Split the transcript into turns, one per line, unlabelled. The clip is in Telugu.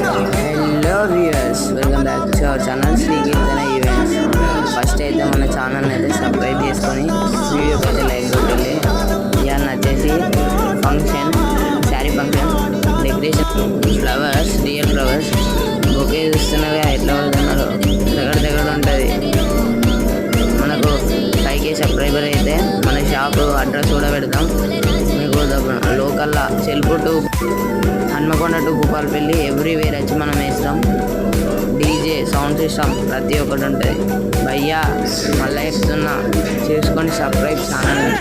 Hello viewers, welcome back to our channel Shri Keerthana events. First అయితే మన ఛానల్ని అయితే సబ్స్క్రైబ్ చేసుకొని వీడియోకి అయితే లైక్ కొట్టండి. ఇవాళ వచ్చేసి function, sari function, decoration, flowers, real flowers, bouquet చూస్తున్నారుగా ఎట్లా పడుతున్నారో దగ్గర ఉంటుంది. మనకు 5K సబ్స్క్రైబర్ అయితే మన షాప్ అడ్రస్ కూడా పెడతాం. మీకు లోకల్లా చెల్పు to Hanamkonda to Bhupalpally everywhere వచ్చి మనం వేస్తాం. డీజే సౌండ్ సిస్టమ్ ప్రతి ఒక్కటి ఉంటుంది. భయ్యా మళ్ళీ చెప్తున్నా, చేసుకోండి సబ్స్క్రైబ్ ఛానల్.